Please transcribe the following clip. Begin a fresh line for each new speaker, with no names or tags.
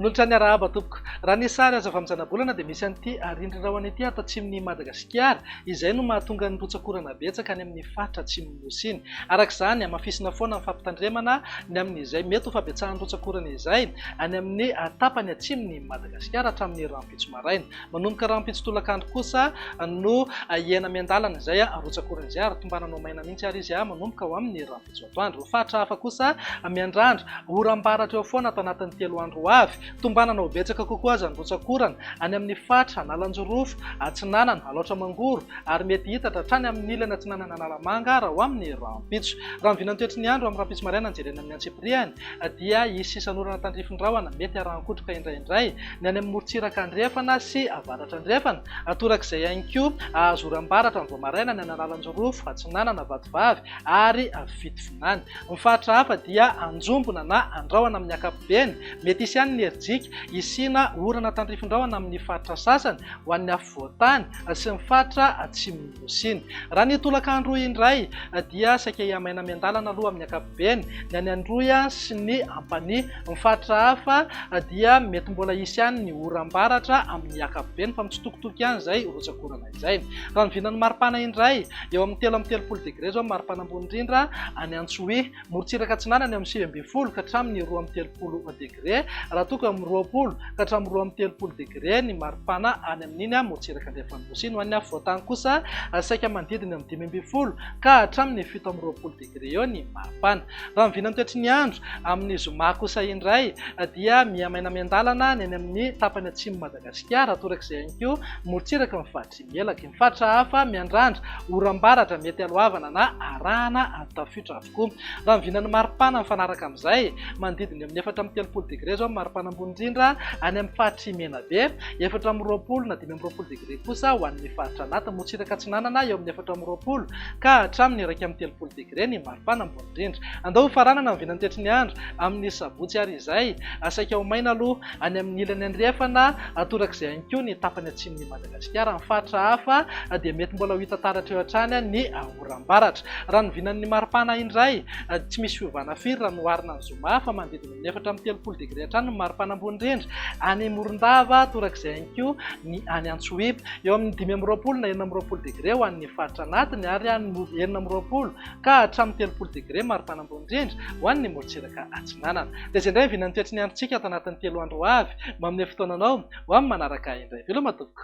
Manolotra ny arahaba tompoko. Raha ny sary azo avy amin'ny zana-bolana dia misy an'ity arindrin-drahona ity ato atsimon'ny Madagasikara, izay no mahatonga ny rotsakorana betsaka any amin'ny faritra atsimon'ny nosy iny. Arak'izany amafisina foana ny fampitandremana ny amin'izay mety ho fabetsahan'ny rotsakorana izay any amin'ny tapany atsimon'ny Madagasikara hatramin'ny rampitso maraina. Manomboka rampitso tolakandro kosa no iena miandalana izay rotsakorana izay ary tombananao maina mihitsy ary izy manomboka ho amin'ny rampitso atoandro. Ny faritra hafa kosa miandrandro oram-baratra eo foana atao anatin'ny 3 andro avy, tombanana ho betsaka kokoa aza ny rotsakorana any amin'ny fatra Analanjorofo, Atsinanana, Alaotra Mangoro ary mety hitatra hatrany amin'ny ilany Atsinanana Analamanga raha ho amin'ny rampitso. Raha mivinana toetry ny andro amin'ny rampitso maraina jerena amin'ny Antsipriany dia hisy sanorana tandrifin-drahona mety arahan-kotroka indraindray ny any amin'ny morontsiraka andrefana sy avaratra andrefana, torak'izay ihany koa azoram-baratra ny voamaraina ny any Analanjorofo, Atsinanana, Vatovavy ary Fitovinany. Ny faritra hafa dia anjombona na andrahona amin'ny ankapobeny, mety hisy ihany ny herijika isina orana tandrifin-drahona amin'ny faritra sasany ho an'ny afovoantany sy ny faritra atsimon'ny nosy iny. Raha ny tolakandro indray dia saika hiamaina miandalana aloha amin'ny ankapobeny ny any Androy sy ny Ampania. Ny faritra hafa dia mety mbola hisy ihany ny oram-baratra amin'ny ankapobeny fa mitsitokotoko ihany izay rotsakorana izay. Raha ny vinan'ny maripana indray eo amin'ny 3 ambin'ny 30 degré zao maripana ambony indrindra any Antsohihy, morontsiraka Atsinanana amin'ny 9 ambin'ny 10 ka hatramin'ny 2 ambin'ny 30 degré, raha toka amin'ny 20 ka hatramin'ny 2 ambin'ny 30 degré ny maripana any amin'iny morontsiraka andrefana nosy iny. Ho an'ny afovoantany kosa saika manodidina amin'ny 5 ambin'ny 10 ka hatramin'ny 7 ambin'ny 20 degré eo ny maripana. Raha mivinana toetry ny andro amin'ny zoma kosa indray dia miamaina miandalana ny any amin'ny tapany atsimon'ny Madagasikara, torak'izay ihany koa morontsiraka mivaditry mielaky. Ny faritra hafa miandrandro oram-baratra mety alohavana na arahana tafiotra avokoa. Raha mivinana maripana mifanaraka amin'izay manodidina amin'ny 4 ambin'ny 30 degré zao maripana ambony indrindra any amin'ny faritra Menabe, 4 ambin'ny 20 na 5 ambin'ny 20 degré kosa ho an'ny faritra Anata, morontsiraka Atsinanana eo amin'ny 4 ambin'ny 20 ka hatramin'ny 1 ambin'ny 30 degré ny maripana ambony indrindra. Andao faranana ny vinan'ny toetry ny andro amin'ny sabotsy ary izay saika ho maina aloha any amin'ny ilany andrefana, torak'izay ihany koa ny tapany atsimon'ny Madagasikara. Ny faritra hafa dia mety mbola ho hita taratra eo hatrany ny oram-baratra. Raha ny vinan'ny maripana indray tsy misy fiovana firy raha noharina ny zoma fa manodidina amin'ny 4 ambin'ny 30 degré hatrany ny maripana ambony indrindra any Morondava, torak'izay ihany koa ny any Antsohihy, eo amin'ny 5 ambin'ny 20 na 9 ambin'ny 20 degré ho an'ny faritra Anatiny ary any 9 ambin'ny 20 ka hatramin'ny 30 degré maripana ambony indrindra ho an'ny morontsiraka Atsinanana. Dia izay indray vinan'ny toetry ny androntsika ato anatin'ny 3 andro avy, manome fotoananao ho amin'ny manaraka indray. Veloma tompoko.